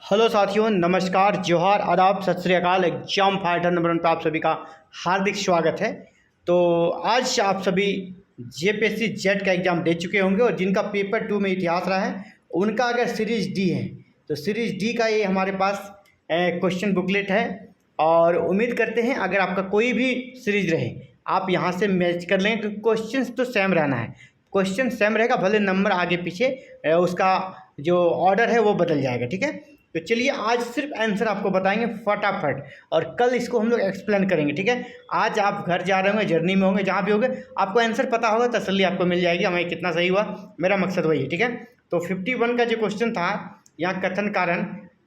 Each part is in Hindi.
हेलो साथियों, नमस्कार, जोहार, आदाब, सत श्री अकाल। एग्जाम फाइटर नंबर 1 पर आप सभी का हार्दिक स्वागत है। तो आज आप सभी जेपीएससी जेट का एग्ज़ाम दे चुके होंगे और जिनका पेपर 2 में इतिहास रहा है उनका अगर सीरीज डी है तो सीरीज डी का ये हमारे पास क्वेश्चन बुकलेट है। और उम्मीद करते हैं अगर आपका कोई भी सीरीज रहे आप यहाँ से मैच कर लें, क्योंकि क्वेश्चन तो सेम रहना है। क्वेश्चन सेम रहेगा, भले नंबर आगे पीछे उसका जो ऑर्डर है वो बदल जाएगा। ठीक है, तो चलिए आज सिर्फ आंसर आपको बताएंगे फटाफट और कल इसको हम लोग एक्सप्लेन करेंगे। ठीक है, आज आप घर जा रहे होंगे, जर्नी में होंगे, जहाँ भी होंगे आपको आंसर पता होगा, तसल्ली आपको मिल जाएगी हमें कितना सही हुआ। मेरा मकसद वही है। ठीक है, तो 51 का जो क्वेश्चन था यहाँ कथन कारण,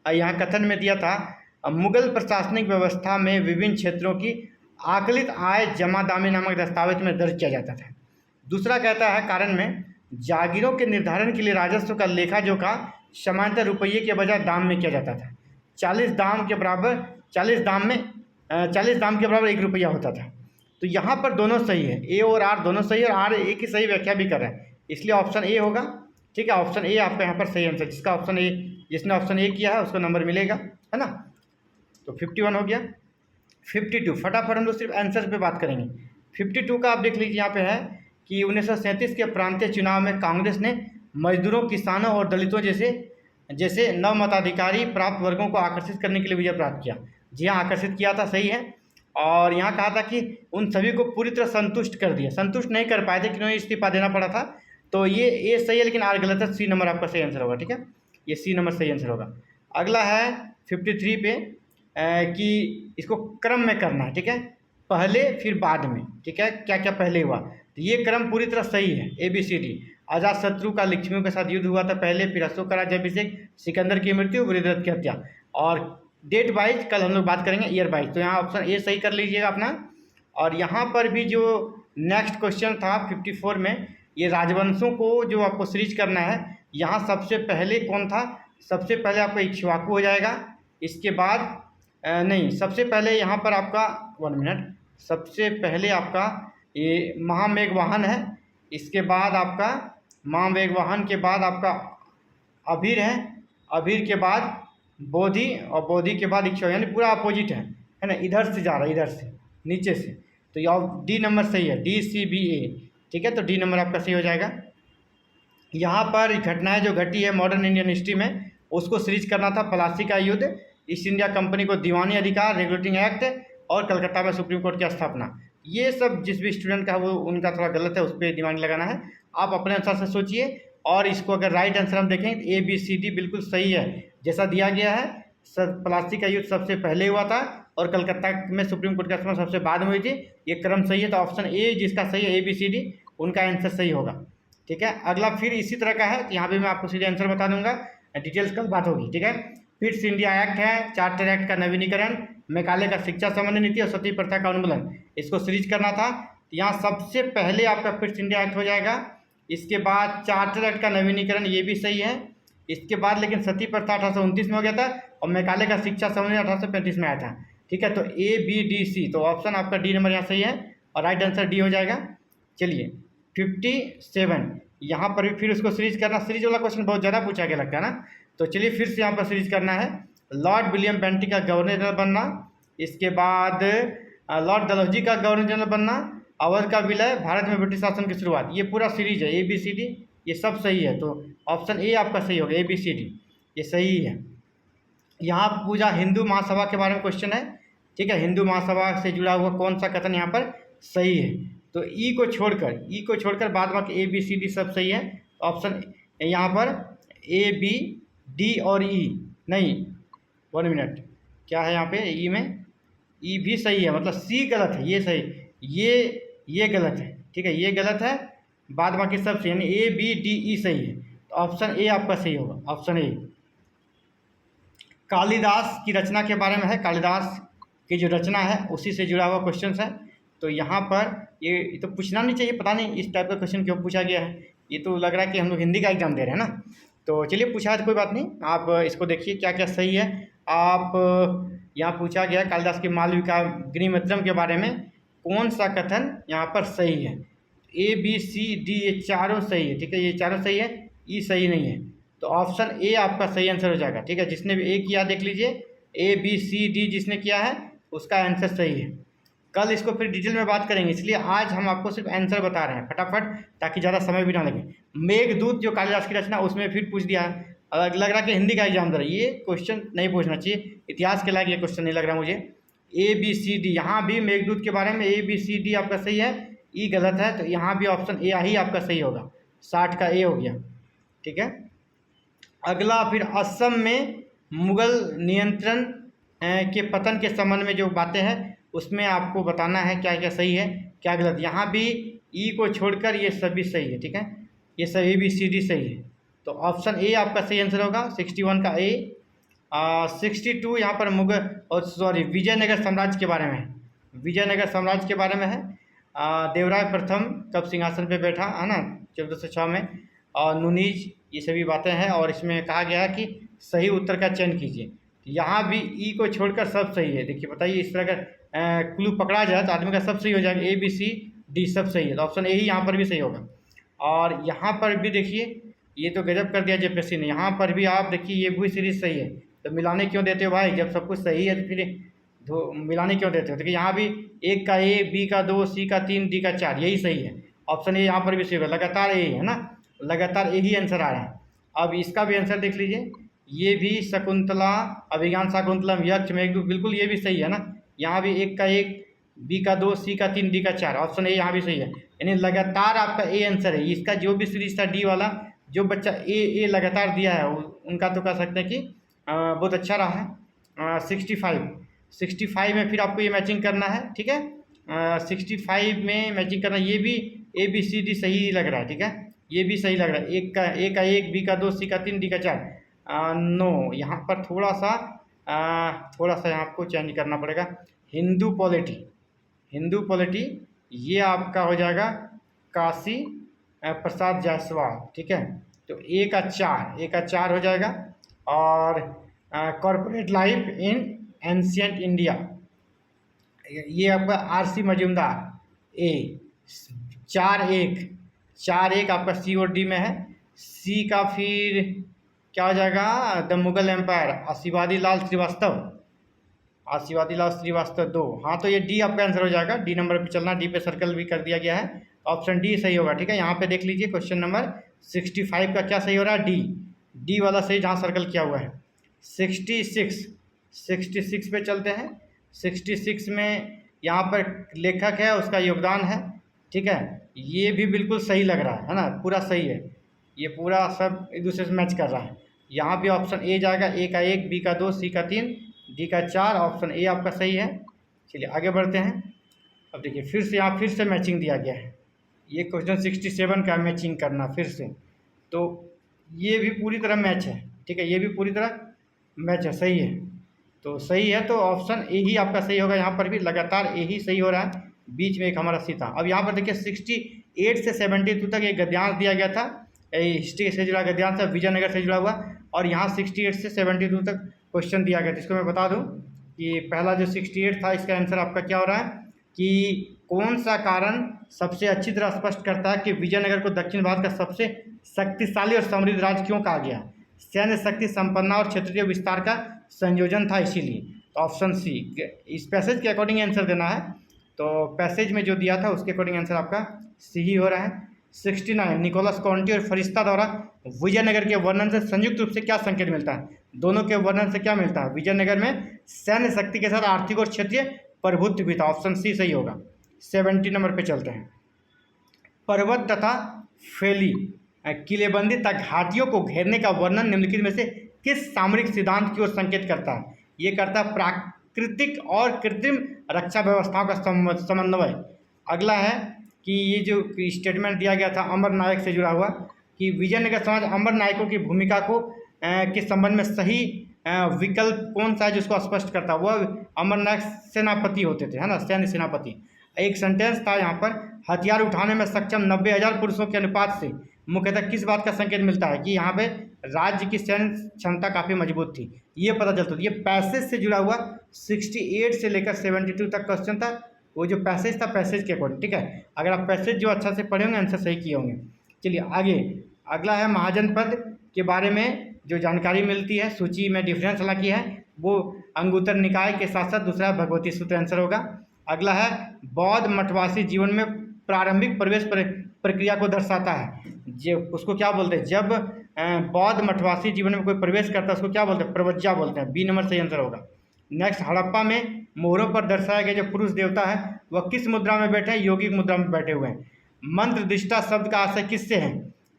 यहाँ कथन में दिया था मुगल प्रशासनिक व्यवस्था में विभिन्न क्षेत्रों की आकलित आय जमादामी नामक दस्तावेज में दर्ज किया जाता था। दूसरा कहता है कारण में जागीरों के निर्धारण के लिए राजस्व का लेखा जोखा सामान्यतः रुपये के बजाय दाम में किया जाता था। 40 दाम के बराबर 40 दाम के बराबर 1 रुपया होता था। तो यहाँ पर दोनों सही है, ए और आर दोनों सही है और आर ए की सही व्याख्या भी कर रहा है, इसलिए ऑप्शन ए होगा। ठीक है, ऑप्शन ए आपका यहाँ पर सही आंसर, जिसने ऑप्शन ए किया है उसको नंबर मिलेगा, है ना। तो 51 हो गया। 52 फटाफट हम लोग सिर्फ आंसर पे बात करेंगे। 52 का आप देख लीजिए, यहाँ पे है कि 1937 के प्रांतीय चुनाव में कांग्रेस ने मजदूरों, किसानों और दलितों जैसे नव मताधिकारी प्राप्त वर्गों को आकर्षित करने के लिए विजय प्राप्त किया। जी हाँ, आकर्षित किया था, सही है। और यहाँ कहा था कि उन सभी को पूरी तरह संतुष्ट कर दिया, संतुष्ट नहीं कर पाए थे क्योंकि इस्तीफा देना पड़ा था। तो ये सही है, लेकिन आर गलत है। सी नंबर आपका सही आंसर होगा। ठीक है, ये सी नंबर सही आंसर होगा। अगला है 53 पे कि इसको क्रम में करना है। ठीक है, पहले फिर बाद में। ठीक है, क्या क्या पहले हुआ, तो ये क्रम पूरी तरह सही है, ABCD। अजातशत्रु का लक्ष्मियों के साथ युद्ध हुआ था पहले, फिर अशोक का राज्याभिषेक, सिकंदर की मृत्यु, वृद्धरथ की हत्या। और डेट वाइज कल हम लोग बात करेंगे, ईयर वाइज। तो यहाँ ऑप्शन ए सही कर लीजिएगा अपना। और यहाँ पर भी जो नेक्स्ट क्वेश्चन था 54 में, ये राजवंशों को जो आपको सीरीज करना है, यहाँ सबसे पहले कौन था, सबसे पहले आपका इक्ष्वाकु हो जाएगा। इसके बाद नहीं, सबसे पहले यहाँ पर आपका 1 मिनट, सबसे पहले आपका ये महामेघवाहन है। इसके बाद आपका महामेघवाहन के बाद आपका अभीर है, अभीर के बाद बोधि और बोधि के बाद इक्ष्वाकु, यानी पूरा अपोजिट है ना, इधर से जा रहा है, इधर से नीचे से। तो ये डी नंबर सही है, DCBA। ठीक है, तो डी नंबर आपका सही हो जाएगा। यहाँ पर घटनाएं जो घटी है मॉडर्न इंडियन हिस्ट्री में, उसको सीरीज करना था। प्लासी का युद्ध, ईस्ट इंडिया कंपनी को दीवानी अधिकार, रेगुलेटिंग एक्ट और कलकत्ता में सुप्रीम कोर्ट की स्थापना। ये सब जिस भी स्टूडेंट का वो उनका थोड़ा गलत है, उस पर दिमाग लगाना है। आप अपने अनुसार से सोचिए और इसको अगर राइट आंसर हम देखें तो ABCD बिल्कुल सही है, जैसा दिया गया है। प्लासी का युद्ध सबसे पहले हुआ था और कलकत्ता में सुप्रीम कोर्ट की स्थापना सबसे बाद में हुई थी। ये क्रम सही है, तो ऑप्शन ए जिसका सही है ABCD, उनका आंसर सही होगा। ठीक है, अगला फिर इसी तरह का है, तो यहाँ भी मैं आपको सीधे आंसर बता दूंगा, डिटेल्स कल बात होगी। ठीक है, फिट्स इंडिया एक्ट है, चार्टर एक्ट का नवीनीकरण, मेघालय का शिक्षा संबंधी नीति और सती प्रथा का उन्मूलन, इसको सीरीज करना था। यहाँ सबसे पहले आपका फिट्स इंडिया एक्ट हो जाएगा। इसके बाद चार्टर एक्ट का नवीनीकरण, ये भी सही है। इसके बाद लेकिन सती प्रथा 1829 में हो गया था और मेघालय का शिक्षा संबंधी 1835 में आया था। ठीक है, तो ABDC, तो ऑप्शन आपका डी नंबर यहाँ सही है और राइट आंसर डी हो जाएगा। चलिए 57, यहाँ पर भी फिर उसको सीरीज करना। सीरीज वाला क्वेश्चन बहुत ज़्यादा पूछा गया लगता है ना, तो चलिए फिर से यहाँ पर सीरीज करना है। लॉर्ड विलियम बेंटिक का गवर्नर जनरल बनना, इसके बाद लॉर्ड डलहौजी का गवर्नर जनरल बनना, अवध का विलय, भारत में ब्रिटिश शासन की शुरुआत, ये पूरा सीरीज है ABCD, ये सब सही है। तो ऑप्शन ए आपका सही होगा, ABCD ये सही है। यहाँ पूजा हिंदू महासभा के बारे में क्वेश्चन है। ठीक है, हिंदू महासभा से जुड़ा हुआ कौन सा कथन यहाँ पर सही है, तो ई को छोड़कर बाद बाकी ABCD सब सही है। ऑप्शन यहाँ पर ABD और E नहीं, 1 मिनट, क्या है यहाँ पे ई में, ई भी सही है, मतलब सी गलत है, ये सही, ये गलत है। ठीक है, ये गलत है, बाद बाकी सब सही, यानी ABDE सही है। तो ऑप्शन ए आपका सही होगा, ऑप्शन ए। कालिदास की रचना के बारे में है, कालिदास की जो रचना है उसी से जुड़ा हुआ क्वेश्चन है। तो यहाँ पर ये तो पूछना नहीं चाहिए, पता नहीं इस टाइप का क्वेश्चन क्यों पूछा गया है। ये तो लग रहा है कि हम लोग हिंदी का एग्जाम दे रहे हैं ना। तो चलिए पूछा है तो कोई बात नहीं, आप इसको देखिए क्या क्या सही है। आप यहाँ पूछा गया कालिदास के मालविका गृहमित्रम के बारे में कौन सा कथन यहाँ पर सही है। ABCD ये चारों सही है। ठीक है, ये चारों सही है, ई सही नहीं है। तो ऑप्शन ए आपका सही आंसर हो जाएगा। ठीक है, जिसने भी ए किया देख लीजिए, ए बी सी डी जिसने किया है उसका आंसर सही है। कल इसको फिर डिटेल में बात करेंगे, इसलिए आज हम आपको सिर्फ आंसर बता रहे हैं फटाफट, ताकि ज़्यादा समय भी ना लगे। मेघदूत जो कालिदास की रचना, उसमें फिर पूछ दिया है। अलग लग रहा है कि हिंदी का एग्जाम दे रहा है, ये क्वेश्चन नहीं पूछना चाहिए, इतिहास के लायक ये क्वेश्चन नहीं लग रहा मुझे। ए बी सी डी, यहाँ भी मेघदूत के बारे में ए बी सी डी आपका सही है, ई गलत है, तो यहाँ भी ऑप्शन ए ही आपका सही होगा, 60 का ए हो गया। ठीक है, अगला फिर असम में मुगल नियंत्रण के पतन के संबंध में जो बातें हैं उसमें आपको बताना है क्या क्या सही है क्या गलत। यहाँ भी ई को छोड़कर ये सभी सही है। ठीक है, ये सभी भी सी डी सही है, तो ऑप्शन ए आपका सही आंसर होगा, 61 का ए। 62 यहाँ पर मुगल और सॉरी विजयनगर साम्राज्य के बारे में है, विजयनगर साम्राज्य के बारे में है। देवराय प्रथम कब सिंहासन पे बैठा है ना, 1406 में, और नुनीज, ये सभी बातें हैं। और इसमें कहा गया है कि सही उत्तर का चयन कीजिए, यहाँ भी ई को छोड़कर सब सही है। देखिए बताइए, इस तरह का क्लू पकड़ा जाए तो आदमी का सब सही हो जाएगा, ए बी सी डी सब सही है, तो ऑप्शन ए ही यहाँ पर भी सही होगा। और यहाँ पर भी देखिए, ये तो गजब कर दिया जेपीएससी ने, यहाँ पर भी आप देखिए ये भी सीरीज सही है, तो मिलाने क्यों देते हो भाई, जब सब कुछ सही है तो फिर मिलाने क्यों देते हो। देखिए यहाँ भी एक का ए, बी का 2, सी का 3, डी का 4, यही सही है, ऑप्शन ए यहाँ पर भी सही होगा, लगातार ए है ना, लगातार ए ही आंसर आ रहा है। अब इसका भी आंसर देख लीजिए, ये भी शकुंतला, अभिज्ञान शाकुंतलम, यक्ष, मेघदूत, बिल्कुल ये भी सही है ना, यहाँ भी एक का 1, बी का 2, सी का 3, डी का 4, ऑप्शन ए यहाँ भी सही है, यानी लगातार आपका ए आंसर है। इसका जो भी सीरीज था डी वाला, जो बच्चा ए लगातार दिया है उनका तो कह सकते हैं कि बहुत अच्छा रहा है। 65 में फिर आपको ये मैचिंग करना है। ठीक है, 65 में मैचिंग करना, ये भी ए बी सी डी सही लग रहा है। ठीक है, ये भी सही लग रहा है, एक का 1, बी का 2, सी का 3, डी का 4। नो, यहाँ पर थोड़ा सा यहाँ आपको चेंज करना पड़ेगा। हिंदू पॉलिटी ये आपका हो जाएगा काशी प्रसाद जायसवाल। ठीक है, तो ए का 4 हो जाएगा। और corporate life in ancient India, ये आपका आर.सी. मजूमदार, ए 4-1 आपका सी और डी में है। सी का फिर क्या हो जाएगा, द मुगल एम्पायर, आशीर्वादी लाल श्रीवास्तव 2। हाँ, तो ये डी आपका आंसर हो जाएगा, डी नंबर पे चलना, डी पे सर्कल भी कर दिया गया है, ऑप्शन डी सही होगा। ठीक है, यहाँ पे देख लीजिए क्वेश्चन नंबर 65 का क्या सही हो रहा है, डी वाला सही, जहाँ सर्कल किया हुआ है। 66 पे चलते हैं। 66 में यहाँ पर लेखक है, उसका योगदान है। ठीक है, ये भी बिल्कुल सही लग रहा है ना, पूरा सही है, ये पूरा सब एक दूसरे से मैच कर रहा है। यहाँ भी ऑप्शन ए जाएगा, ए का 1, बी का 2, सी का 3, डी का 4, ऑप्शन ए आपका सही है। चलिए आगे बढ़ते हैं। अब देखिए फिर से यहाँ फिर से मैचिंग दिया गया है, ये क्वेश्चन 67 का मैचिंग करना फिर से, तो ये भी पूरी तरह मैच है। ठीक है, ये भी पूरी तरह मैच है, सही है, तो सही है, तो ऑप्शन ए ही आपका सही होगा। यहाँ पर भी लगातार ए ही सही हो रहा है, बीच में एक हमारा सी था। अब यहाँ पर देखिए 68 से 72 तक एक गद्यांश दिया गया था, हिस्ट्री से जुड़ा गद्यांश था, विजयनगर से जुड़ा हुआ, और यहाँ 68 से 72 तक क्वेश्चन दिया गया था। इसको मैं बता दूँ कि पहला जो 68 था, इसका आंसर आपका क्या हो रहा है कि कौन सा कारण सबसे अच्छी तरह स्पष्ट करता है कि विजयनगर को दक्षिण भारत का सबसे शक्तिशाली और समृद्ध राज्य क्यों कहा गया। सैन्य शक्ति, संपन्नता और क्षेत्रीय विस्तार का संयोजन था, इसीलिए। तो ऑप्शन सी, इस पैसेज के अकॉर्डिंग आंसर देना है, तो पैसेज में जो दिया था उसके अकॉर्डिंग आंसर आपका सी ही हो रहा है। 69, निकोलस कॉन्टी और फरिश्ता द्वारा विजयनगर के वर्णन से संयुक्त रूप से क्या संकेत मिलता है, दोनों के वर्णन से क्या मिलता है, विजयनगर में सैन्य शक्ति के साथ आर्थिक और क्षेत्रीय प्रभुत्व भी था, ऑप्शन सी सही होगा। 70 नंबर पे चलते हैं। पर्वत तथा फैली किलेबंदी तथा घाटियों को घेरने का वर्णन निम्नलिखित में से किस सामरिक सिद्धांत की ओर संकेत करता है। ये करता है प्राकृतिक और कृत्रिम रक्षा व्यवस्थाओं का समन्वय। अगला है कि ये जो स्टेटमेंट दिया गया था अमर नायक से जुड़ा हुआ, कि विजयनगर समाज अमर नायकों की भूमिका को के संबंध में सही विकल्प कौन सा है जिसको स्पष्ट करता है, वह अमर नायक सेनापति होते थे, है ना, सैन्य सेनापति। एक सेंटेंस था यहाँ पर, हथियार उठाने में सक्षम 90,000 पुरुषों के अनुपात से मुख्यतः किस बात का संकेत मिलता है कि यहाँ पे राज्य की सैन्य क्षमता काफ़ी मजबूत थी, ये पता चलता था। ये पैसेज से जुड़ा हुआ 68 से लेकर 72 तक क्वेश्चन था, वो जो पैसेज था पैसेज के अकॉर्डिंग। ठीक है, अगर आप पैसेज जो अच्छा से पढ़े होंगे आंसर सही किए होंगे। चलिए आगे, अगला है महाजनपद के बारे में जो जानकारी मिलती है, सूची में डिफरेंस हालांकि है, वो अंगुत्तर निकाय के साथ साथ दूसरा भगवती सूत्र आंसर होगा। अगला है बौद्ध मठवासी जीवन में प्रारंभिक प्रवेश प्रक्रिया को दर्शाता है, जो उसको क्या बोलते हैं, जब बौद्ध मठवासी जीवन में कोई प्रवेश करता है उसको क्या बोलते हैं, प्रवज्जा बोलते हैं। बी नंबर सही आंसर होगा। नेक्स्ट, हड़प्पा में मोहरों पर दर्शाया गया जो पुरुष देवता है वह किस मुद्रा में बैठे हैं, योगिक मुद्रा में बैठे हुए हैं। मंत्र दृष्टा शब्द का आशय किससे है,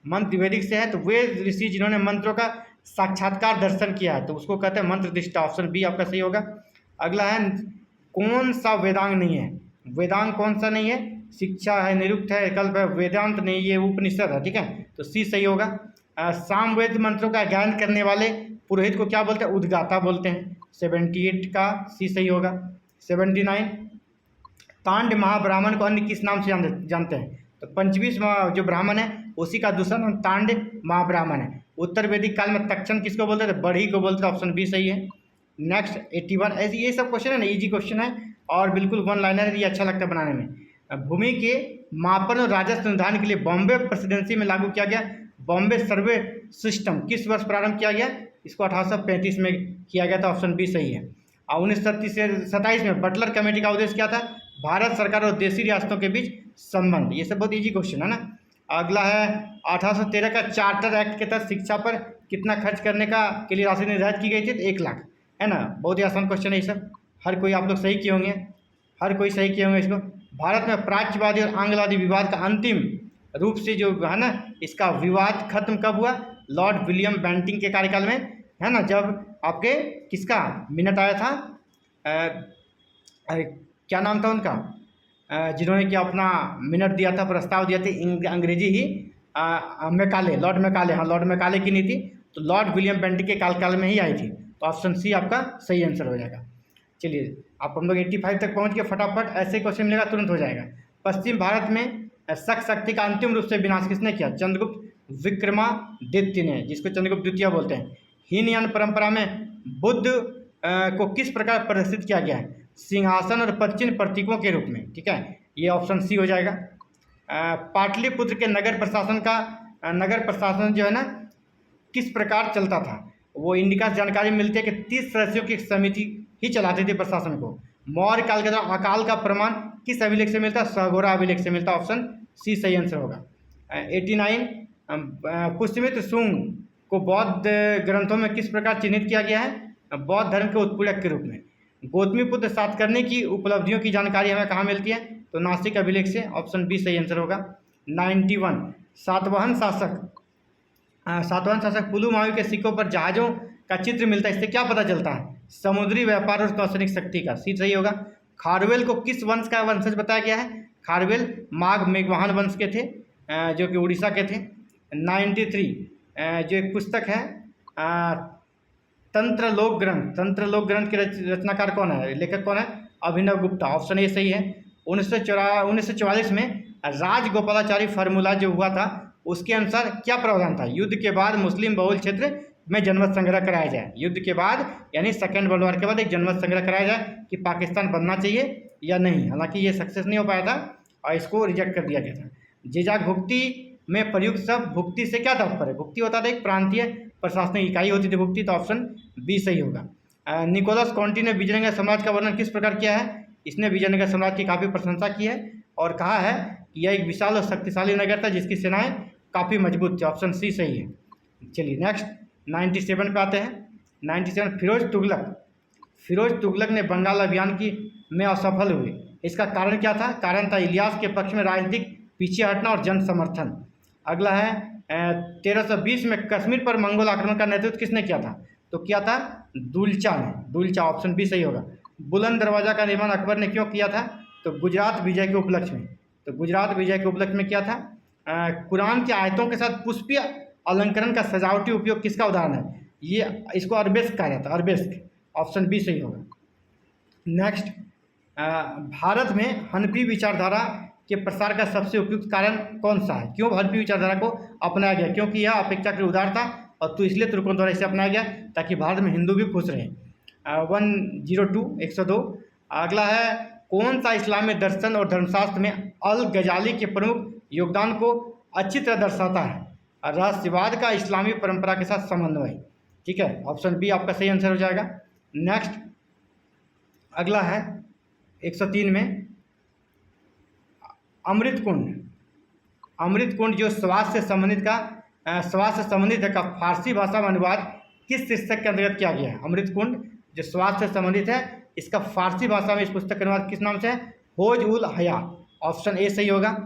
मंत्र वैदिक से है, तो वे ऋषि जिन्होंने मंत्रों का साक्षात्कार दर्शन किया है तो उसको कहते हैं मंत्र दृष्टा। ऑप्शन बी आपका सही होगा। अगला है कौन सा वेदांग नहीं है, वेदांग कौन सा नहीं है, शिक्षा है, निरुक्त है, कल्प है, वेदांत नहीं, ये उपनिषद है, ठीक है, तो सी सही होगा। सामवेद मंत्रों का गायन करने वाले पुरोहित को क्या बोलते हैं, उद्गाता बोलते हैं। 78 का सी सही होगा। 79, तांड महाब्राह्मण को अन्य किस नाम से जानते हैं, तो पंचवीस जो ब्राह्मण है उसी का दूसरा नाम तांड महाब्राह्मण है। उत्तर वैदिक काल में तक्षण किसको बोलते थे, बढ़ी को बोलते थे। ऑप्शन बी सही है। नेक्स्ट 81, ऐसे ये सब क्वेश्चन है ना, इजी क्वेश्चन है और बिल्कुल वन लाइनर है, ये अच्छा लगता है बनाने में। भूमि के मापन और राजस्व निर्धारण के लिए बॉम्बे प्रेसिडेंसी में लागू किया गया बॉम्बे सर्वे सिस्टम किस वर्ष प्रारंभ किया गया, इसको 1835 में किया गया था। ऑप्शन बी सही है। और 1937 से 27 में बटलर कमेटी का उद्देश्य क्या था, भारत सरकार और देशी रियासतों के बीच संबंध। ये सब बहुत इजी क्वेश्चन है ना। अगला है 1813 का चार्टर एक्ट के तहत शिक्षा पर कितना खर्च करने का के लिए राशि निर्धारित की गई थी, तो 1 लाख, है ना। बहुत ही आसान क्वेश्चन है ये सब, हर कोई आप लोग सही किए होंगे, हर कोई सही किए होंगे इसको। भारत में प्राच्यवादी और आंग्लवादी विवाद का अंतिम रूप से जो है ना, इसका विवाद खत्म कब हुआ, लॉर्ड विलियम बेंटिंग के कार्यकाल में, है ना, जब आपके किसका मिनट आया था, क्या नाम था उनका, जिन्होंने कि अपना मिनट दिया था, प्रस्ताव दिया था, अंग्रेजी ही मैकाले, लॉर्ड मैकाले, हाँ लॉर्ड मैकाले की नीति, तो लॉर्ड विलियम बेंटिंग के काल में ही आई थी। तो ऑप्शन सी आपका सही आंसर हो जाएगा। चलिए आप हम लोग 85 तक पहुंच के फटाफट ऐसे क्वेश्चन मिलेगा तुरंत हो जाएगा। पश्चिम भारत में शक शक्ति का अंतिम रूप से विनाश किसने किया, चंद्रगुप्त विक्रमादित्य ने, जिसको चंद्रगुप्त द्वितीय बोलते हैं। हीनयान परंपरा में बुद्ध को किस प्रकार प्रदर्शित किया गया है, सिंहासन और पश्चिम प्रतीकों के रूप में, ठीक है, ये ऑप्शन सी हो जाएगा। पाटलिपुत्र के नगर प्रशासन जो है ना किस प्रकार चलता था, वो इंडिका से जानकारी मिलती है कि 30 सदस्यों की समिति ही चलाती थी प्रशासन को। मौर्य काल के दौरान अकाल का प्रमाण किस अभिलेख से मिलता है, सगोरा अभिलेख से मिलता है। ऑप्शन सी सही आंसर होगा। 89, पुष्यमित्र शुंग को बौद्ध ग्रंथों में किस प्रकार चिन्हित किया गया है, बौद्ध धर्म के उत्पीड़क के रूप में। गौतमीपुत्र सातकर्णी की उपलब्धियों की जानकारी हमें कहाँ मिलती है, तो नासिक अभिलेख से। ऑप्शन बी सही आंसर होगा। 91, सातवाहन शासक पुलुमावी के सिक्कों पर जहाज़ों का चित्र मिलता है, इससे क्या पता चलता है, समुद्री व्यापार और नौसैनिक शक्ति का। सी सही होगा। खारवेल को किस वंश का वंशज बताया गया है, खारवेल माघ मेघवाहन वंश के थे, जो कि उड़ीसा के थे। 93, जो एक पुस्तक है तंत्रलोक ग्रंथ के रचनाकार कौन है, लेखक कौन है, अभिनव गुप्ता। ऑप्शन ए सही है। 1944 में राजगोपालाचारी फार्मूला जो हुआ था उसके अनुसार क्या प्रावधान था, युद्ध के बाद मुस्लिम बहुल क्षेत्र में जनमत संग्रह कराया जाए, युद्ध के बाद यानी सेकेंड वर्ल्ड वॉर के बाद एक जनमत संग्रह कराया जाए कि पाकिस्तान बनना चाहिए या नहीं। हालांकि ये सक्सेस नहीं हो पाया था और इसको रिजेक्ट कर दिया गया था। जेजाक भुक्ति में प्रयुक्त शब्द भुक्ति से क्या तात्पर्य, भुक्ति होता था एक प्रांतीय प्रशासनिक इकाई होती थी भुक्ति, तो ऑप्शन बी सही होगा। निकोलस कॉन्टी ने विजयनगर साम्राज्य का वर्णन किस प्रकार किया है, इसने विजयनगर साम्राज्य की काफ़ी प्रशंसा की है और कहा है कि यह एक विशाल और शक्तिशाली नगर था जिसकी सेनाएं काफ़ी मजबूत थी। ऑप्शन सी सही है। चलिए नेक्स्ट 97 पे आते हैं। 97, फिरोज तुगलक ने बंगाल अभियान में असफल हुए, इसका कारण क्या था, कारण था इलियास के पक्ष में राजनीतिक पीछे हटना और जन समर्थन। अगला है 1320 में कश्मीर पर मंगोल आक्रमण का नेतृत्व किसने किया था, तो किया था दुलचा ने, दुलचा। ऑप्शन बी सही होगा। बुलंद दरवाजा का निर्माण अकबर ने क्यों किया था, तो गुजरात विजय के उपलक्ष्य में, तो गुजरात विजय के उपलक्ष्य में किया था। कुरान की आयतों के साथ पुष्पीय अलंकरण का सजावटी उपयोग किसका उदाहरण है, ये इसको अरबेस्क कहा जाता है, अरबेस्क। ऑप्शन बी सही होगा। नेक्स्ट, भारत में हनफी विचारधारा के प्रसार का सबसे उपयुक्त कारण कौन सा है, क्यों हनफी विचारधारा को अपनाया गया, क्योंकि यह अपेक्षाकृत उदार था और तो इसलिए तुर्कों द्वारा इसे अपनाया गया ताकि भारत में हिंदू भी खुश रहे। 102। अगला है कौन सा इस्लामी दर्शन और धर्मशास्त्र में अल गजाली के प्रमुख योगदान को अच्छी तरह दर्शाता है, रहस्यवाद का इस्लामी परंपरा के साथ समन्वय। ठीक है, ऑप्शन बी आपका सही आंसर हो जाएगा। नेक्स्ट अगला है 103 में अमृत कुंड। अमृत कुंड जो स्वास्थ्य से संबंधित स्वास्थ्य से संबंधित है का फारसी भाषा में अनुवाद किस शीर्षक के अंतर्गत किया गया है? अमृत कुंड जो स्वास्थ्य से संबंधित है, इसका फारसी भाषा में इस पुस्तक का अनुवाद किस नाम से है? होज उल हया। ऑप्शन ए सही होगा।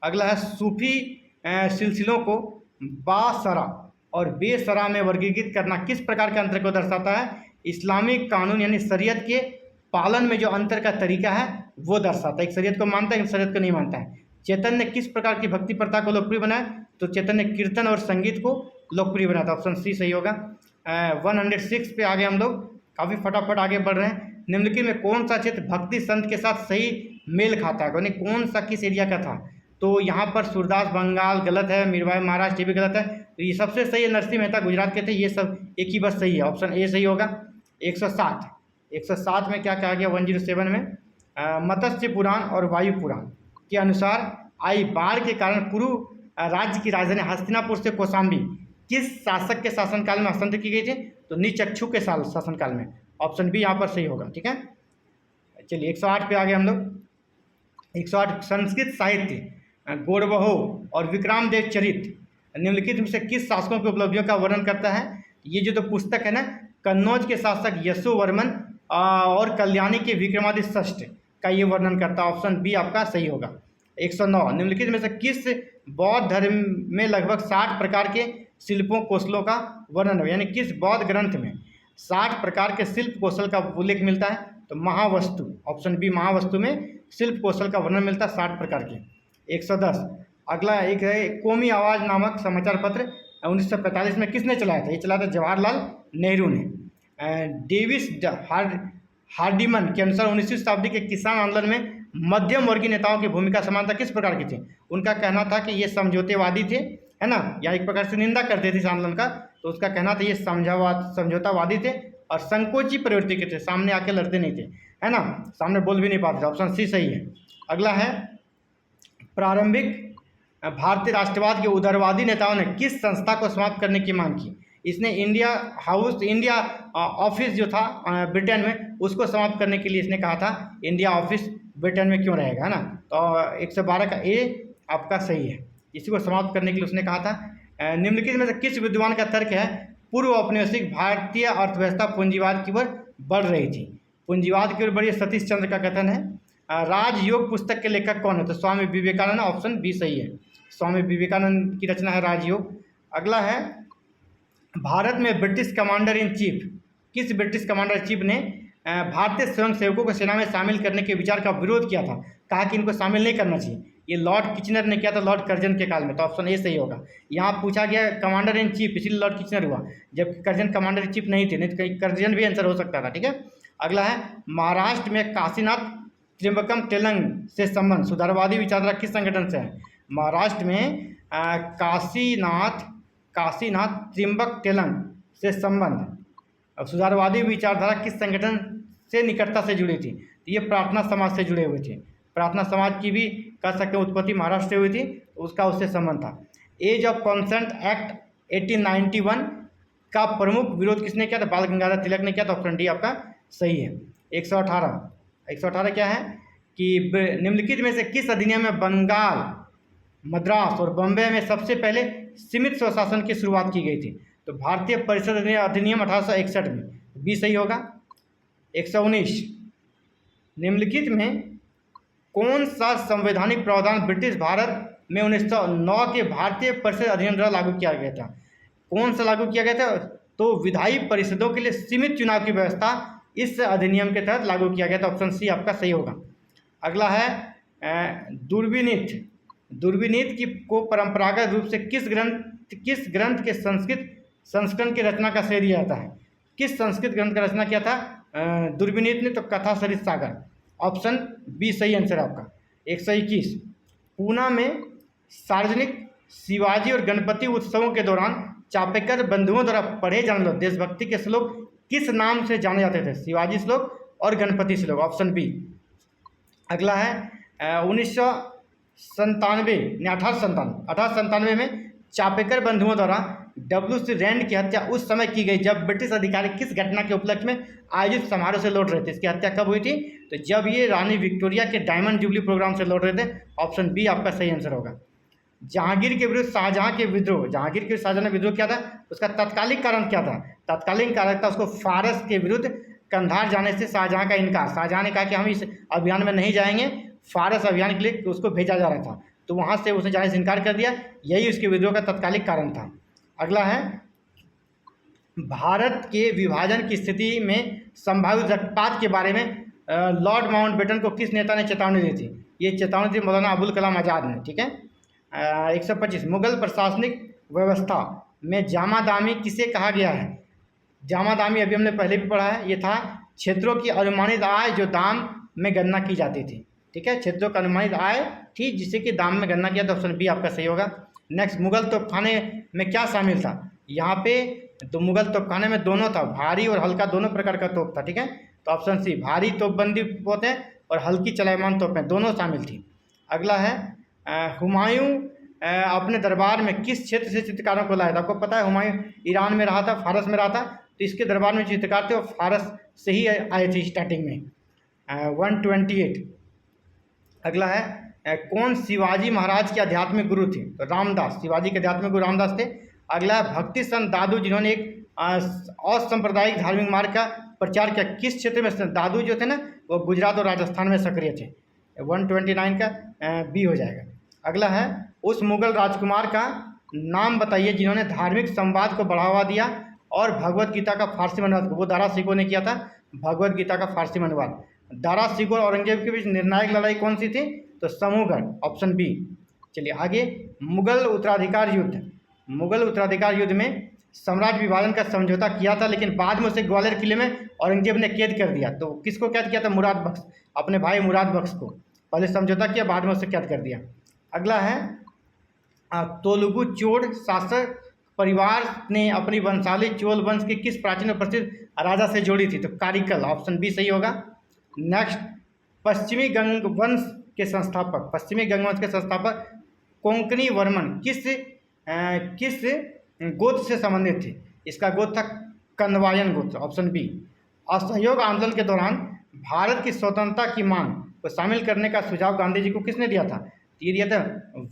अगला है सूफी सिलसिलों को बासरा और बेसरा में वर्गीकृत करना किस प्रकार के अंतर को दर्शाता है? इस्लामिक कानून यानी शरीयत के पालन में जो अंतर का तरीका है वो दर्शाता है। एक शरीयत को मानता है, एक शरीयत को नहीं मानता है। चेतन ने किस प्रकार की भक्ति प्रथा को लोकप्रिय बनाया? तो चेतन ने कीर्तन और संगीत को लोकप्रिय बनाया था। ऑप्शन सी सही होगा। 106 पे आगे हम लोग काफ़ी फटाफट आगे बढ़ रहे हैं। निम्नलिखित में कौन सा क्षेत्र भक्ति संत के साथ सही मेल खाता है? यानी कौन सा किस एरिया का था? तो यहाँ पर सूरदास बंगाल गलत है, मीरभाई महाराष्ट्र ये भी गलत है। तो ये सबसे सही है नरसिंह मेहता गुजरात के थे। ये सब एक ही बस सही है, ऑप्शन ए सही होगा। 107 में क्या कहा गया? 107 में मत्स्य पुराण और वायु पुराण के अनुसार आई बाढ़ के कारण पूर्व राज्य की राजधानी हस्तिनापुर से कौशाम्बी किस शासक के शासनकाल में हस्तांतरित की गई थी? तो नीचक्षु के शासनकाल में। ऑप्शन बी यहाँ पर सही होगा। ठीक है, चलिए 108 पे आ गए हम लोग। 108 संस्कृत साहित्य गौरवहो और विक्रमदेव चरित निम्नलिखित में से किस शासकों की उपलब्धियों का वर्णन करता है? ये जो तो पुस्तक है ना, कन्नौज के शासक यशोवर्मन और कल्याणी के विक्रमादित्य षष्ठ का ये वर्णन करता है। ऑप्शन बी आपका सही होगा। 109 निम्नलिखित में से किस बौद्ध धर्म में लगभग 60 प्रकार के शिल्पों कौशलों का वर्णन है? यानी किस बौद्ध ग्रंथ में 60 प्रकार के शिल्प कौशल का उल्लेख मिलता है? तो महावस्तु, ऑप्शन बी महावस्तु में शिल्प कौशल का वर्णन मिलता है 60 प्रकार के। 110 अगला एक है कौमी आवाज़ नामक समाचार पत्र 1945 में किसने चलाया था? ये चलाया था जवाहरलाल नेहरू ने। डेविस हार्डिमन के अनुसार 19वीं शताब्दी के किसान आंदोलन में मध्यम वर्गीय नेताओं की भूमिका समानता किस प्रकार की थी? उनका कहना था कि ये समझौतेवादी थे, है ना, या एक प्रकार से निंदा करते थे इस आंदोलन का। तो उसका कहना था ये समझौतावादी थे और संकोची प्रवृत्ति के थे, सामने आके लड़ते नहीं थे, है ना, सामने बोल भी नहीं पाते थे। ऑप्शन सी सही है। अगला है प्रारंभिक भारतीय राष्ट्रवाद के उदारवादी नेताओं ने किस संस्था को समाप्त करने की मांग की? इसने इंडिया ऑफिस जो था ब्रिटेन में, उसको समाप्त करने के लिए इसने कहा था इंडिया ऑफिस ब्रिटेन में क्यों रहेगा, है ना। तो 112 का ए आपका सही है, इसी को समाप्त करने के लिए उसने कहा था। निम्नलिखित में से किस विद्वान का तर्क है पूर्व औपनिवेशिक भारतीय अर्थव्यवस्था पूंजीवाद की ओर बढ़ रही थी? पूंजीवाद की ओर बढ़ी सतीश चंद्र का कथन है। राजयोग पुस्तक के लेखक कौन है? तो स्वामी विवेकानंद, ऑप्शन बी सही है। स्वामी विवेकानंद की रचना है राजयोग। अगला है भारत में ब्रिटिश कमांडर इन चीफ, किस ब्रिटिश कमांडर इन चीफ ने भारतीय स्वयंसेवकों को सेना में शामिल करने के विचार का विरोध किया था, कहा कि इनको शामिल नहीं करना चाहिए? ये लॉर्ड किचनर ने किया था लॉर्ड कर्जन के काल में। तो ऑप्शन ए सही होगा। यहाँ पूछा गया कमांडर इन चीफ, इसलिए लॉर्ड किचनर हुआ, जबकि कर्जन कमांडर इन चीफ नहीं थे, नहीं तो कहीं कर्जन भी आंसर हो सकता था। ठीक है, अगला है महाराष्ट्र में काशीनाथ त्र्यंबकम तेलंग से संबंध सुधारवादी विचारधारा किस संगठन से है? महाराष्ट्र में काशीनाथ त्र्यंबक तेलंग से संबंध सुधारवादी विचारधारा किस संगठन से निकटता से जुड़ी थी? तो ये प्रार्थना समाज से जुड़े हुए थे। प्रार्थना समाज की भी कह सकते हैं उत्पत्ति महाराष्ट्र से हुई थी, उसका उससे संबंध था। एज ऑफ कंसेंट एक्ट 1891 का प्रमुख विरोध किसने किया था? बाल गंगाधर तिलक ने किया था। ऑप्शन डी आपका सही है। 118 क्या है कि निम्नलिखित में से किस अधिनियम में बंगाल, मद्रास और बॉम्बे में सबसे पहले सीमित स्वशासन की शुरुआत की गई थी? तो भारतीय परिषद अधिनियम 1861 में, बी सही होगा। 119 निम्नलिखित में कौन सा संवैधानिक प्रावधान ब्रिटिश भारत में 1909 के भारतीय परिषद अधिनियम द्वारा लागू किया गया था? कौन सा लागू किया गया था? तो विधायी परिषदों के लिए सीमित चुनाव की व्यवस्था इस अधिनियम के तहत लागू किया गया था। ऑप्शन सी आपका सही होगा। अगला है दुर्विनीत की को परंपरागत रूप से किस ग्रंथ के संस्कृत संस्करण की रचना का श्रेय दिया जाता है? किस संस्कृत ग्रंथ का रचना किया था दुर्विनीत ने? तो कथा सरित सागर, ऑप्शन बी सही आंसर आपका। 121 पूना में सार्वजनिक शिवाजी और गणपति उत्सवों के दौरान चापेकर बंधुओं द्वारा पढ़े जाने वाले देशभक्ति के श्लोक किस नाम से जाने जाते थे? शिवाजी श्लोक और गणपति श्लोक, ऑप्शन बी। अगला है 1897 में चापेकर बंधुओं द्वारा W.C. रैंड की हत्या उस समय की गई जब ब्रिटिश अधिकारी किस घटना के उपलक्ष्य में आयोजित समारोह से लौट रहे थे। इसकी हत्या कब हुई थी? तो जब ये रानी विक्टोरिया के डायमंड जुबली प्रोग्राम से लौट रहे थे। ऑप्शन बी आपका सही आंसर होगा। जहांगीर के विरुद्ध शाहजहां के विद्रोह, जहांगीर के शाहजहां ने विद्रोह किया था, उसका तत्कालिक कारण क्या था? तत्कालीन कारण था उसको फारस के विरुद्ध कंधार जाने से शाहजहां का इनकार। शाहजहां ने कहा कि हम इस अभियान में नहीं जाएंगे, फारस अभियान के लिए उसको भेजा जा रहा था, तो वहाँ से उसने जाने से इनकार कर दिया। यही उसके विद्रोह का तत्कालिक कारण था। अगला है, भारत के विभाजन की स्थिति में संभावित रक्तपात के बारे में लॉर्ड माउंटबेटन को किस नेता ने चेतावनी दी थी? ये चेतावनी थी मौलाना अबुल कलाम आज़ाद ने। ठीक है। 125 मुगल प्रशासनिक व्यवस्था में जामादामी किसे कहा गया है? जामादामी अभी हमने पहले भी पढ़ा है। ये था क्षेत्रों की अनुमानित आय जो दाम में गणना की जाती थी। ठीक है, क्षेत्रों का अनुमानित आय थी जिसे कि दाम में गणना किया। तो ऑप्शन बी आपका सही होगा। नेक्स्ट, मुगल तोपखाने में क्या शामिल था? यहाँ पे तो मुगल तोपखाने में दोनों था, भारी और हल्का दोनों प्रकार का तोप था। ठीक है, तो ऑप्शन सी भारी तोपबंदी होते और हल्की चलायमान तोपें दोनों शामिल थी। अगला है, हुमायूं अपने दरबार में किस क्षेत्र से चित्रकारों को लाया था? आपको पता है हुमायूं ईरान में रहा था, फारस में रहा था, तो इसके दरबार में चित्रकार थे वो फारस से ही आए थे स्टार्टिंग में। 128। अगला है, कौन शिवाजी महाराज के आध्यात्मिक गुरु थे? तो रामदास, शिवाजी के आध्यात्मिक गुरु रामदास थे। अगला है, भक्ति संत दादू जिन्होंने एक असांप्रदायिक धार्मिक मार्ग का प्रचार किया, किस क्षेत्र में? दादू जो थे ना वो गुजरात और राजस्थान में सक्रिय थे। 129 का बी हो जाएगा। अगला है, उस मुगल राजकुमार का नाम बताइए जिन्होंने धार्मिक संवाद को बढ़ावा दिया और भगवत गीता का फारसी अनुवाद, वो दारा सिकों ने किया था भगवत गीता का फारसी अनुवाद। दारा सिकों और औरंगजेब के बीच निर्णायक लड़ाई कौन सी थी? तो समूहगढ़, ऑप्शन बी। चलिए आगे, मुगल उत्तराधिकार युद्ध, मुगल उत्तराधिकार युद्ध में साम्राज्य विभाजन का समझौता किया था, लेकिन बाद में उसे ग्वालियर किले में औरंगजेब ने कैद कर दिया। तो किसको कैद किया था? मुराद बख्श, अपने भाई मुराद बख्श को। पहले समझौता किया, बाद में उसे कैद कर दिया। अगला है, तेलुगु चोल शासक परिवार ने अपनी वंशावली चोल वंश के किस प्राचीन और प्रसिद्ध राजा से जोड़ी थी? तो कारिकल, ऑप्शन बी सही होगा। नेक्स्ट, पश्चिमी गंग वंश के संस्थापक, पश्चिमी गंग वंश के संस्थापक कोंकणी वर्मन किस गोत्र से संबंधित थे? इसका गोत्र था कन्वायन गोत्र, ऑप्शन बी। असहयोग आंदोलन के दौरान भारत की स्वतंत्रता की मांग को शामिल करने का सुझाव गांधी जी को किसने दिया था? ये दिया था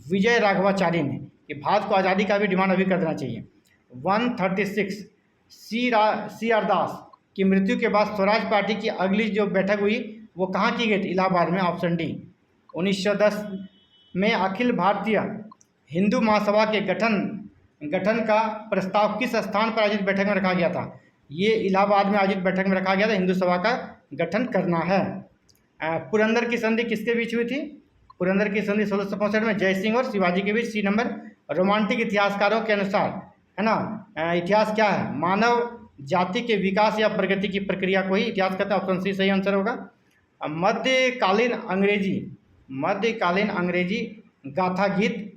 विजय राघवाचार्य ने, कि भारत को आज़ादी का भी डिमांड अभी कर देना चाहिए। 136 सी आर दास की मृत्यु के बाद स्वराज पार्टी की अगली जो बैठक हुई वो कहाँ की गई थी? इलाहाबाद में, ऑप्शन डी। 1910 में अखिल भारतीय हिंदू महासभा के गठन का प्रस्ताव किस स्थान पर आयोजित बैठक में रखा गया था? ये इलाहाबाद में आयोजित बैठक में रखा गया था, हिंदू सभा का गठन करना है। पुरंदर की संधि किसके बीच हुई थी? पुरंदर की संधि 1665 में जय सिंह और शिवाजी के बीच। सी नंबर। रोमांटिक इतिहासकारों के अनुसार, है ना, इतिहास क्या है? मानव जाति के विकास या प्रगति की प्रक्रिया को ही इतिहास कहते हैं। ऑप्शन सी सही आंसर होगा। मध्यकालीन अंग्रेजी गाथा गीत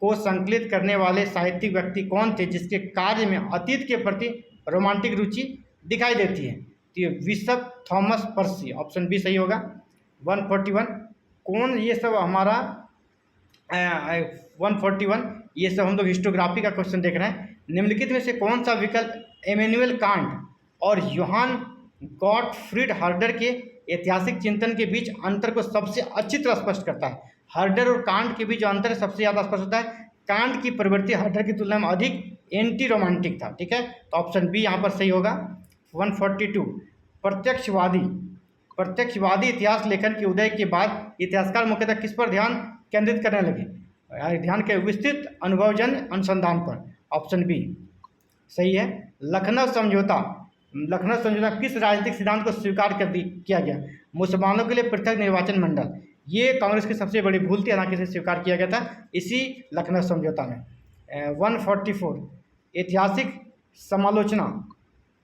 को संकलित करने वाले साहित्यिक व्यक्ति कौन थे जिसके कार्य में अतीत के प्रति रोमांटिक रुचि दिखाई देती है? तो ये बिशप थॉमस पर्सी, ऑप्शन बी सही होगा। 141 कौन, ये सब हमारा 141 ये सब हम लोग हिस्टोग्राफी का क्वेश्चन देख रहे हैं। निम्नलिखित में से कौन सा विकल्प इमैनुअल कांट और योहान गॉटफ्रीड हर्डर के ऐतिहासिक चिंतन के बीच अंतर को सबसे अच्छी तरह स्पष्ट करता है? हर्डर और कांट के बीच जो अंतर है सबसे ज़्यादा स्पष्ट होता है। कांट की प्रवृत्ति हर्डर की तुलना में अधिक एंटी रोमांटिक था। ठीक है, तो ऑप्शन बी यहाँ पर सही होगा। 142 प्रत्यक्षवादी इतिहास लेखन के उदय के बाद इतिहासकार मुख्यतः किस पर ध्यान केंद्रित करने लगे? ध्यान के विस्तृत अनुभवजन अनुसंधान पर, ऑप्शन बी सही है। लखनऊ समझौता किस राजनीतिक सिद्धांत को स्वीकार किया गया? मुसलमानों के लिए पृथक निर्वाचन मंडल। ये कांग्रेस की सबसे बड़ी भूल थी, हालांकि इसे स्वीकार किया गया था इसी लखनऊ समझौता में। 144 ऐतिहासिक समालोचना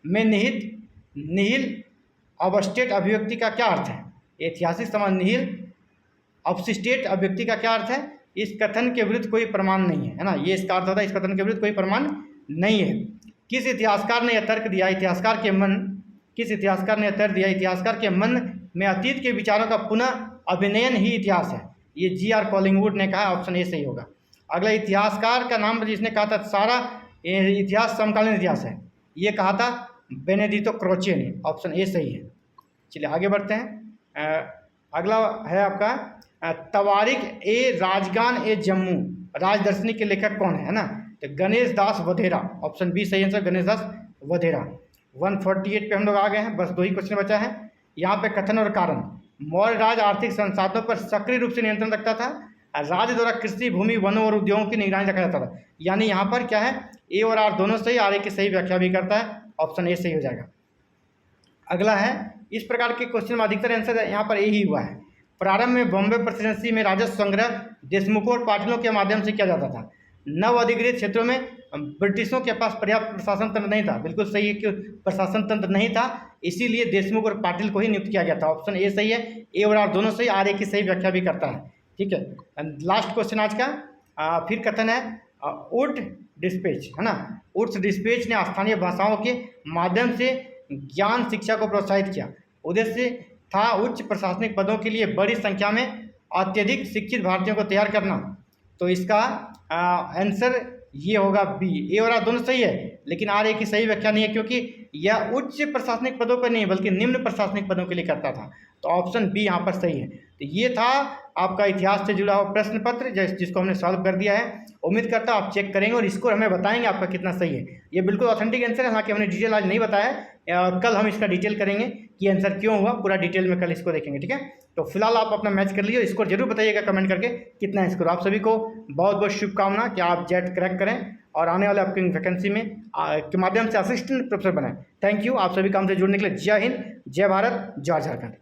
में निहिल अपस्टेट अभिव्यक्ति का क्या अर्थ है? ऐतिहासिक निहिल अपस्टेट अभिव्यक्ति का क्या अर्थ है? इस कथन के विरुद्ध कोई प्रमाण नहीं है ना, ये इसका अर्थ होता है इस कथन के विरुद्ध कोई प्रमाण नहीं है। किस इतिहासकार ने यह तर्क दिया? इतिहासकार के मन में अतीत के विचारों का पुनः अभिनयन ही इतिहास है। ये जी.आर. कॉलिंगवुड ने कहा, ऑप्शन ए सही होगा। अगला इतिहासकार का नाम जिसने कहा था सारा इतिहास समकालीन इतिहास है, ये कहा था बेनेडिक्टो क्रोचे ने। ऑप्शन ए सही है। चलिए आगे बढ़ते हैं। अगला है आपका तवारिक ए राजगान ए जम्मू राजदर्शनी के लेखक कौन है ना? तो गणेश दास वधेरा। ऑप्शन बी सही आंसर, गणेश दास वधेरा। 148 पे हम लोग आ गए हैं, बस 2 ही क्वेश्चन बचा है। यहाँ पे कथन और कारण। मौर्य राज आर्थिक संसाधनों पर सक्रिय रूप से नियंत्रण रखता था। राज्य द्वारा कृषि भूमि वनों और उद्योगों की निगरानी रखा जाता था। यानी यहाँ पर क्या है, ए और आर दोनों सही, आर ए की सही व्याख्या भी करता है। ऑप्शन ए सही हो जाएगा। अगला है इस प्रकार के क्वेश्चन में अधिकतर आंसर यहाँ पर ए ही हुआ है। प्रारंभ में बॉम्बे प्रेसिडेंसी में राजस्व संग्रह देशमुखों और पाटिलों के माध्यम से किया जाता था। नव अधिकृत क्षेत्रों में ब्रिटिशों के पास पर्याप्त प्रशासन तंत्र नहीं था। बिल्कुल सही है कि प्रशासन तंत्र नहीं था, इसीलिए देशमुख और पाटिल को ही नियुक्त किया गया था। ऑप्शन ए सही है, ए और आर दोनों सही, आर ए की सही व्याख्या भी करता है। ठीक है, लास्ट क्वेश्चन आज का। फिर कथन है उर्ट डिस्पैच है ना। उर्ट डिस्पैच ने स्थानीय भाषाओं के माध्यम से ज्ञान शिक्षा को प्रोत्साहित किया। उद्देश्य था उच्च प्रशासनिक पदों के लिए बड़ी संख्या में अत्यधिक शिक्षित भारतीयों को तैयार करना। तो इसका आंसर ये होगा बी। ए और आर दोनों सही है, लेकिन आर ए की सही व्याख्या नहीं है, क्योंकि यह उच्च प्रशासनिक पदों पर नहीं बल्कि निम्न प्रशासनिक पदों के लिए करता था। तो ऑप्शन बी यहाँ पर सही है। तो ये था आपका इतिहास से जुड़ा हुआ प्रश्न पत्र जिसको हमने सॉल्व कर दिया है। उम्मीद करता हूँ आप चेक करेंगे और स्कोर हमें बताएंगे आपका कितना सही है। ये बिल्कुल ऑथेंटिक आंसर है, हालांकि हमने डिटेल आज नहीं बताया है। कल हम इसका डिटेल करेंगे कि आंसर क्यों हुआ, पूरा डिटेल में कल इसको देखेंगे। ठीक है, तो फिलहाल आप अपना मैच कर लीजिए। स्कोर जरूर बताइएगा कमेंट करके कितना स्कोर। आप सभी को बहुत बहुत शुभकामना कि आप जेट क्रैक करें और आने वाले आपकी वैकेंसी में के माध्यम से असिस्टेंट प्रोफेसर बनाएं। थैंक यू आप सभी काम से जुड़ने के लिए। जय हिंद, जय भारत, जय झारखंड।